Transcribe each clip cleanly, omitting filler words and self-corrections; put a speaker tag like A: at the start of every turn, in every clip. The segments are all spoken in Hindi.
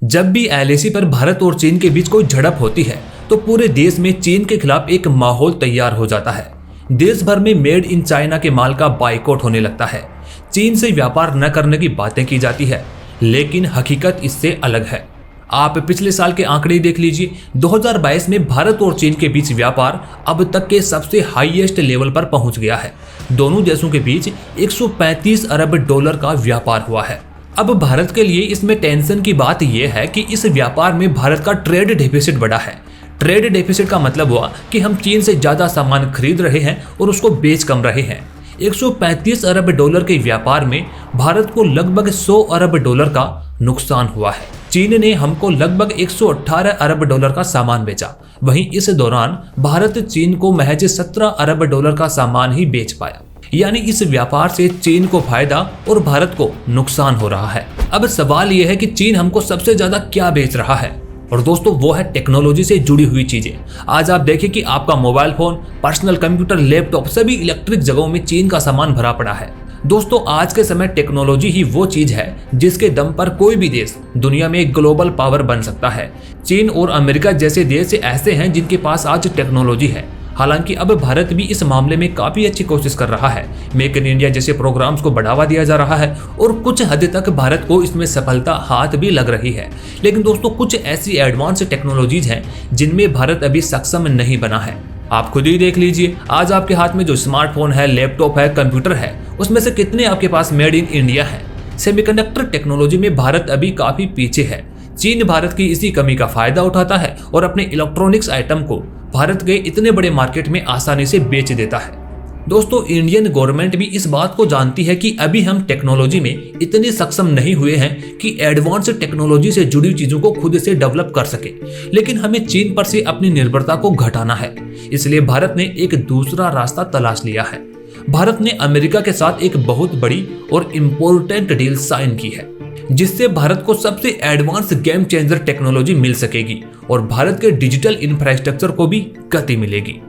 A: जब भी एलएसी पर भारत और चीन के बीच कोई झड़प होती है तो पूरे देश में चीन के खिलाफ एक माहौल तैयार हो जाता है। देश भर में मेड इन चाइना के माल का बाइकआउट होने लगता है। चीन से व्यापार न करने की बातें की जाती है, लेकिन हकीकत इससे अलग है। आप पिछले साल के आंकड़े देख लीजिए। 2022 में भारत और चीन के बीच व्यापार अब तक के सबसे हाईएस्ट लेवल पर पहुंच गया है। दोनों देशों के बीच 135 अरब डॉलर का व्यापार हुआ है। अब भारत के लिए इसमें टेंशन की बात यह है कि इस व्यापार में भारत का ट्रेड डेफिसिट बढ़ा है। ट्रेड डेफिसिट का मतलब हुआ कि हम चीन से ज्यादा सामान खरीद रहे हैं और उसको बेच कम रहे हैं। 135 अरब डॉलर के व्यापार में भारत को लगभग 100 अरब डॉलर का नुकसान हुआ है। चीन ने हमको लगभग 118 अरब डॉलर का सामान बेचा। वहीं इस दौरान भारत चीन को महज 17 अरब डॉलर का सामान ही बेच पाया। यानी इस व्यापार से चीन को फायदा और भारत को नुकसान हो रहा है। अब सवाल यह है कि चीन हमको सबसे ज्यादा क्या बेच रहा है, और दोस्तों वो है टेक्नोलॉजी से जुड़ी हुई चीजें। आज आप देखें कि आपका mobile phone, personal computer, laptop, सभी इलेक्ट्रिक जगहों में चीन का सामान भरा पड़ा है। दोस्तों आज के समय टेक्नोलॉजी ही वो चीज है जिसके दम पर कोई भी देश दुनिया में एक ग्लोबल पावर बन सकता है। चीन और अमेरिका जैसे देश ऐसे हैं जिनके पास आज टेक्नोलॉजी है। हालांकि अब भारत भी इस मामले में काफी अच्छी कोशिश कर रहा है। मेक इन इंडिया जैसे प्रोग्राम्स को बढ़ावा दिया जा रहा है और कुछ हद तक भारत को इसमें सफलता हाथ भी लग रही है। लेकिन दोस्तों कुछ ऐसी एडवांस टेक्नोलॉजीज हैं जिनमें भारत अभी सक्षम नहीं बना है। आप खुद ही देख लीजिए, आज आपके हाथ में जो स्मार्टफोन है, लैपटॉप है, कंप्यूटर है, उसमें से कितने आपके पास मेड इन इंडिया है। सेमीकंडक्टर टेक्नोलॉजी में भारत अभी काफी पीछे है। चीन भारत की इसी कमी का फायदा उठाता है और अपने इलेक्ट्रॉनिक्स आइटम को भारत के इतने बड़े मार्केट में आसानी से बेच देता है। दोस्तों इंडियन गवर्नमेंट भी इस बात को जानती है कि अभी हम टेक्नोलॉजी में इतने सक्षम नहीं हुए हैं कि एडवांस टेक्नोलॉजी से जुड़ी चीजों को खुद से डेवलप कर सके, लेकिन हमें चीन पर से अपनी निर्भरता को घटाना है। इसलिए भारत ने एक दूसरा रास्ता तलाश लिया है। भारत ने अमेरिका के साथ एक बहुत बड़ी और इम्पोर्टेंट डील साइन की है, जिससे भारत को सबसे एडवांस गेम चेंजर टेक्नोलॉजी मिल सकेगी और भारत के डिजिटल इंफ्रास्ट्रक्चर को भी गति मिलेगी।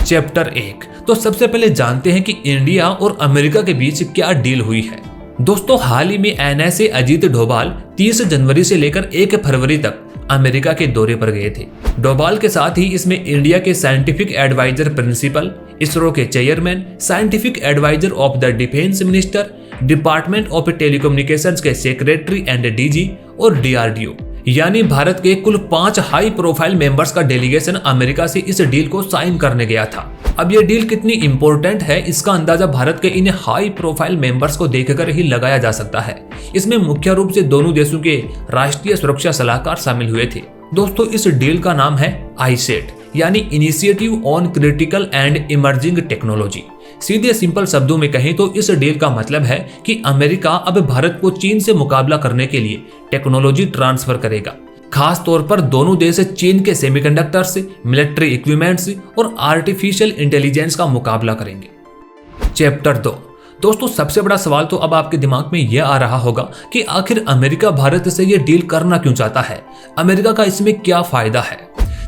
A: चैप्टर 1। तो सबसे पहले जानते हैं कि इंडिया और अमेरिका के बीच क्या डील हुई है। दोस्तों हाल ही में एनएसए अजीत डोभाल 30 जनवरी से लेकर 1 फरवरी तक अमेरिका के दौरे पर गए थे। डोभाल के साथ ही इसमें इंडिया के साइंटिफिक एडवाइजर प्रिंसिपल, इसरो के chairman, scientific advisor of the defence minister, department of telecommunications के सेक्रेटरी एंड डीजी और डीआरडीओ, यानी भारत के कुल 5 हाई प्रोफाइल मेंबर्स का डेलीगेशन अमेरिका से इस डील को साइन करने गया था। अब ये डील कितनी इंपॉर्टेंट है इसका अंदाजा भारत के इन हाई प्रोफाइल मेंबर्स को देखकर ही लगाया जा सकता है। इसमें मुख्य रूप से दोनों देशों के राष्ट्रीय सुरक्षा सलाहकार शामिल हुए थे। दोस्तों इस डील का नाम है आईसेट, यानी initiative on critical and emerging technology. सीधे सिंपल शब्दों में कहें तो इस डील का मतलब है कि अमेरिका अब भारत को चीन से मुकाबला करने के लिए टेक्नोलॉजी ट्रांसफर करेगा। खास तौर पर दोनों देश चीन के सेमीकंडक्टर्स, मिलिट्री इक्विपमेंट्स और आर्टिफिशियल इंटेलिजेंस का मुकाबला करेंगे। चैप्टर 2। दोस्तों सबसे बड़ा सवाल तो अब आपके दिमाग में यह आ रहा होगा कि आखिर अमेरिका भारत से ये डील करना क्यों चाहता है, अमेरिका का इसमें क्या फायदा है।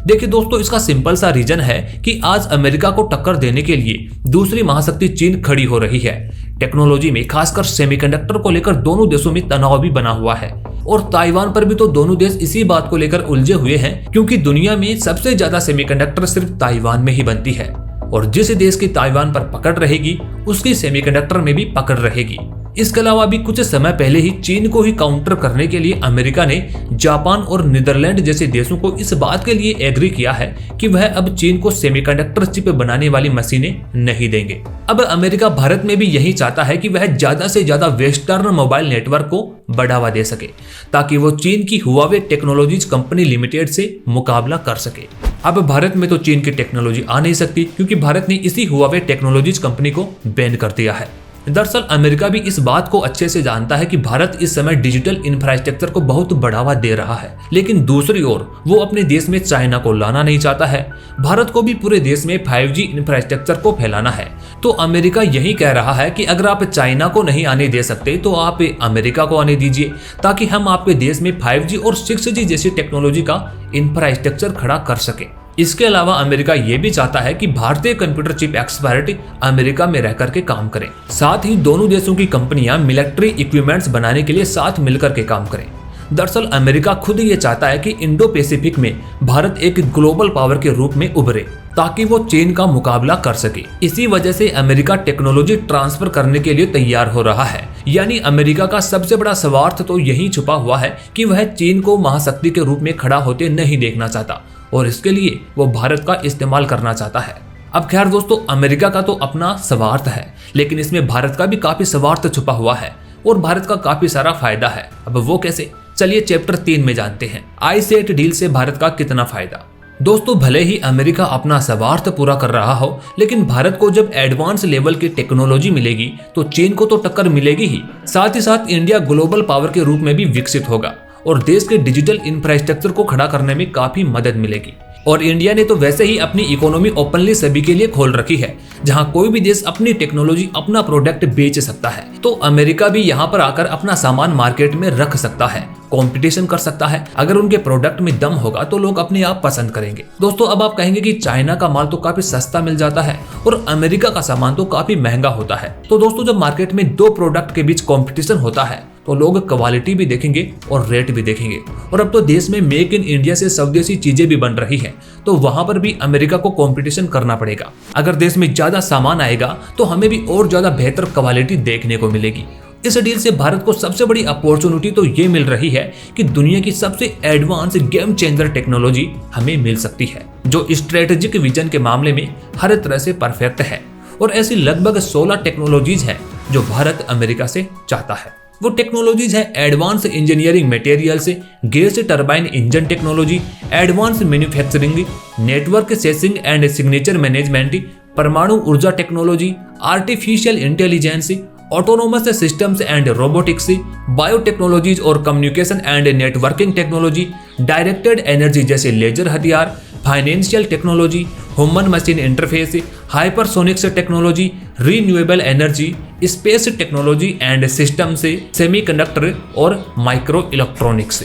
A: देखिए दोस्तों इसका सिंपल सा रीजन है कि आज अमेरिका को टक्कर देने के लिए दूसरी महाशक्ति चीन खड़ी हो रही है। टेक्नोलॉजी में खासकर सेमीकंडक्टर को लेकर दोनों देशों में तनाव भी बना हुआ है और ताइवान पर भी तो दोनों देश इसी बात को लेकर उलझे हुए हैं, क्योंकि दुनिया में सबसे ज्यादा सेमीकंडक्टर सिर्फ ताइवान में ही बनती है और जिस देश की ताइवान पर पकड़ रहेगी उसकी सेमीकंडक्टर में भी पकड़ रहेगी। इसके अलावा भी कुछ समय पहले ही चीन को ही काउंटर करने के लिए अमेरिका ने जापान और नीदरलैंड जैसे देशों को इस बात के लिए एग्री किया है कि वह अब चीन को सेमीकंडक्टर चिप बनाने वाली मशीनें नहीं देंगे। अब अमेरिका भारत में भी यही चाहता है कि वह ज्यादा से ज्यादा वेस्टर्न मोबाइल नेटवर्क को बढ़ावा दे सके ताकि वो चीन की हुआवे टेक्नोलॉजीज कंपनी लिमिटेड से मुकाबला कर सके। अब भारत में तो चीन की टेक्नोलॉजी आ नहीं सकती क्योंकि भारत ने इसी हुआवे टेक्नोलॉजीज कंपनी को बैन कर दिया है। दरअसल अमेरिका भी इस बात को अच्छे से जानता है कि भारत इस समय डिजिटल इंफ्रास्ट्रक्चर को बहुत बढ़ावा दे रहा है, लेकिन दूसरी ओर वो अपने देश में चाइना को लाना नहीं चाहता है। भारत को भी पूरे देश में 5G इंफ्रास्ट्रक्चर को फैलाना है। तो अमेरिका यही कह रहा है कि अगर आप चाइना को नहीं आने दे सकते तो आप अमेरिका को आने दीजिए ताकि हम आपके देश में 5G और 6G जैसी टेक्नोलॉजी का इंफ्रास्ट्रक्चर खड़ा कर सके। इसके अलावा अमेरिका ये भी चाहता है कि भारतीय कंप्यूटर चिप एक्सपर्ट अमेरिका में रहकर के काम करें। साथ ही दोनों देशों की कंपनियां मिलिट्री इक्विपमेंट्स बनाने के लिए साथ मिलकर के काम करें। दरअसल अमेरिका खुद ये चाहता है कि इंडो पैसिफिक में भारत एक ग्लोबल पावर के रूप में उभरे ताकि वो चीन का मुकाबला कर सके। इसी वजह से अमेरिका टेक्नोलॉजी ट्रांसफर करने के लिए तैयार हो रहा है। यानी अमेरिका का सबसे बड़ा स्वार्थ तो यही छुपा हुआ है कि वह चीन को महाशक्ति के रूप में खड़ा होते नहीं देखना चाहता और इसके लिए वो भारत का इस्तेमाल करना चाहता है। अब खैर दोस्तों, अमेरिका का तो अपना स्वार्थ है, लेकिन इसमें भारत का भी काफी स्वार्थ छुपा हुआ है और भारत का काफी सारा फायदा है। अब वो कैसे, चलिए चैप्टर 3 में जानते हैं। आईसेट डील से भारत का कितना फायदा। दोस्तों, भले ही अमेरिका अपना स्वार्थ पूरा कर रहा हो, लेकिन भारत को जब एडवांस लेवल की टेक्नोलॉजी मिलेगी तो चीन को तो टक्कर मिलेगी ही, साथ ही साथ इंडिया ग्लोबल पावर के रूप में भी विकसित होगा और देश के डिजिटल इंफ्रास्ट्रक्चर को खड़ा करने में काफी मदद मिलेगी। और इंडिया ने तो वैसे ही अपनी इकोनॉमी ओपनली सभी के लिए खोल रखी है, जहां कोई भी देश अपनी टेक्नोलॉजी, अपना प्रोडक्ट बेच सकता है। तो अमेरिका भी यहां पर आकर अपना सामान मार्केट में रख सकता है, कंपटीशन कर सकता है। अगर उनके प्रोडक्ट में दम होगा तो लोग अपने आप पसंद करेंगे। दोस्तों, अब आप कहेंगे कि चाइना का माल तो काफी सस्ता मिल जाता है और अमेरिका का सामान तो काफी महंगा होता है। तो दोस्तों, जब मार्केट में दो प्रोडक्ट के बीच कंपटीशन होता है तो लोग क्वालिटी भी देखेंगे और रेट भी देखेंगे। और अब तो देश में मेक इन इंडिया से स्वदेशी चीजें भी बन रही हैं, तो वहां पर भी अमेरिका को कंपटीशन करना पड़ेगा। अगर देश में ज्यादा सामान आएगा तो हमें भी और ज्यादा बेहतर क्वालिटी देखने को मिलेगी। इस डील से भारत को सबसे बड़ी अपॉर्चुनिटी तो ये मिल रही है कि दुनिया की सबसे एडवांस गेम चेंजर टेक्नोलॉजी हमें मिल सकती है, जो स्ट्रेटेजिक विजन के मामले में हर तरह से परफेक्ट है। और ऐसी लगभग 16 टेक्नोलॉजीज हैं जो भारत अमेरिका से चाहता है। वो टेक्नोलॉजीज है advance engineering materials, gas turbine engine technology, advance manufacturing, network sensing and signature management, परमाणु ऊर्जा technology, artificial intelligence, autonomous systems and robotics, biotechnologies और communication and networking technology, directed energy जैसे लेजर हथियार, financial technology, human machine interface, hypersonics technology, renewable energy, space technology and system से सेमीकंडक्टर और माइक्रो इलेक्ट्रॉनिक्स।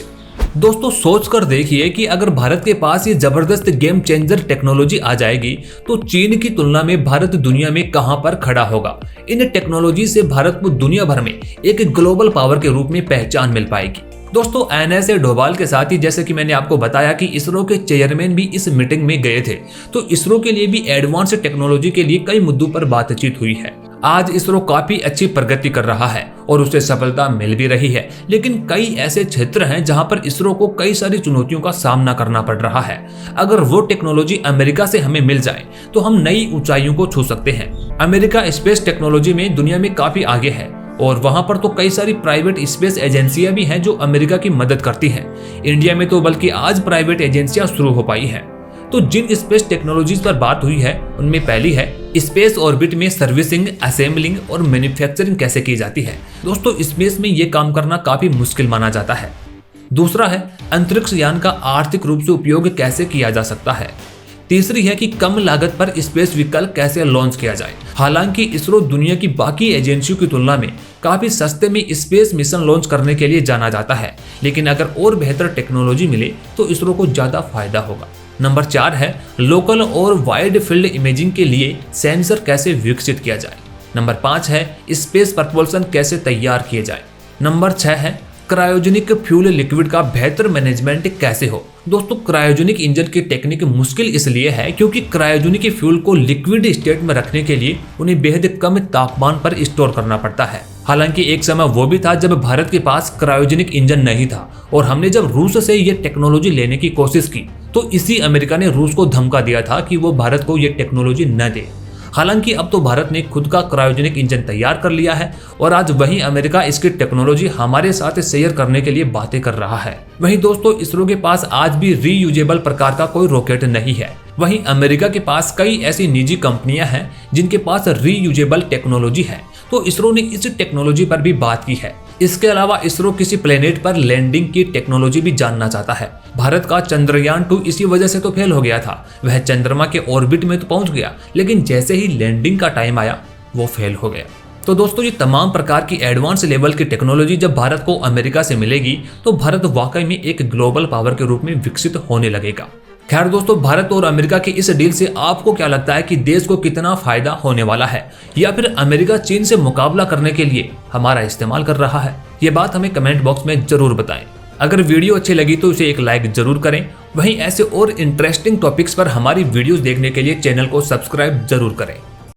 A: दोस्तों, सोच कर देखिए कि अगर भारत के पास ये जबरदस्त गेम चेंजर टेक्नोलॉजी आ जाएगी तो चीन की तुलना में भारत दुनिया में कहां पर खड़ा होगा। इन टेक्नोलॉजी से भारत को दुनिया भर में एक ग्लोबल पावर के रूप में पहचान मिल पाएगी। दोस्तों, NSA डोभाल के साथ ही जैसे कि मैंने आपको बताया कि इसरो के चेयरमैन भी इस मीटिंग में गए थे, तो इसरो के लिए भी एडवांस टेक्नोलॉजी के लिए कई मुद्दों पर बातचीत हुई है। आज इसरो काफी अच्छी प्रगति कर रहा है और उसे सफलता मिल भी रही है, लेकिन कई ऐसे क्षेत्र हैं जहां पर इसरो को कई सारी चुनौतियों का सामना करना पड़ रहा है। अगर वो टेक्नोलॉजी अमेरिका से हमें मिल जाए तो हम नई ऊंचाइयों को छू सकते हैं। अमेरिका स्पेस टेक्नोलॉजी में दुनिया में काफी आगे है और वहां पर तो कई सारी प्राइवेट स्पेस एजेंसियां भी हैं जो अमेरिका की मदद करती हैं। इंडिया में तो बल्कि आज प्राइवेट एजेंसियां शुरू हो पाई हैं। तो जिन स्पेस टेक्नोलॉजीज पर बात हुई है उनमें पहली है स्पेस ऑर्बिट में सर्विसिंग, असेंबलिंग और मैन्युफैक्चरिंग कैसे की जाती है। दोस्तों, स्पेस में ये काम करना काफी मुश्किल माना जाता है। दूसरा है अंतरिक्ष यान का आर्थिक रूप से उपयोग कैसे किया जा सकता है। तीसरी है कि कम लागत पर स्पेस व्हीकल कैसे लॉन्च किया जाए। हालांकि इसरो दुनिया की बाकी एजेंसियों की तुलना में काफी सस्ते में स्पेस मिशन लॉन्च करने के लिए जाना जाता है, लेकिन अगर और बेहतर टेक्नोलॉजी मिले तो इसरो को ज्यादा फायदा होगा। नंबर 4 है लोकल और वाइड फील्ड इमेजिंग के लिए सेंसर कैसे विकसित किया जाए। नंबर 5 है स्पेस प्रपोल्सन कैसे तैयार किए जाए। नंबर 6 है क्रायोजेनिक फ्यूल लिक्विड का बेहतर मैनेजमेंट कैसे हो। दोस्तों, क्रायोजेनिक इंजन की टेक्निक मुश्किल इसलिए है क्योंकि क्रायोजेनिक फ्यूल को लिक्विड स्टेट में रखने के लिए उन्हें बेहद कम तापमान पर स्टोर करना पड़ता है। हालांकि एक समय वो भी था जब भारत के पास क्रायोजेनिक इंजन नहीं था और हमने जब रूस से ये टेक्नोलॉजी लेने की कोशिश की तो इसी अमेरिका ने रूस को धमका दिया था कि वो भारत को ये टेक्नोलॉजी न दे। हालांकि अब तो भारत ने खुद का क्रायोजेनिक इंजन तैयार कर लिया है और आज वही अमेरिका इसकी टेक्नोलॉजी हमारे साथ शेयर करने के लिए बातें कर रहा है। वहीं दोस्तों, इसरो के पास आज भी रीयूजेबल प्रकार का कोई रॉकेट नहीं है। वहीं अमेरिका के पास कई ऐसी निजी कंपनियां हैं जिनके पास रीयूजेबल टेक्नोलॉजी है, तो इसरो ने इस टेक्नोलॉजी पर भी बात की है। इसके अलावा इसरो किसी प्लेनेट पर लैंडिंग की टेक्नोलॉजी भी जानना चाहता है। भारत का चंद्रयान 2 इसी वजह से तो फेल हो गया था। वह चंद्रमा के ऑर्बिट में तो पहुंच गया, लेकिन जैसे ही लैंडिंग का टाइम आया वो फेल हो गया। तो दोस्तों, ये तमाम प्रकार की एडवांस लेवल की टेक्नोलॉजी जब भारत को अमेरिका से मिलेगी तो भारत वाकई में एक ग्लोबल पावर के रूप में विकसित होने लगेगा। खैर दोस्तों, भारत और अमेरिका की इस डील से आपको क्या लगता है कि देश को कितना फायदा होने वाला है, या फिर अमेरिका चीन से मुकाबला करने के लिए हमारा इस्तेमाल कर रहा है? ये बात हमें कमेंट बॉक्स में जरूर बताएं। अगर वीडियो अच्छी लगी तो इसे एक लाइक जरूर करें। वहीं ऐसे और इंटरेस्टिंग टॉपिक्स पर हमारी वीडियोस देखने के लिए चैनल को सब्सक्राइब जरूर करें।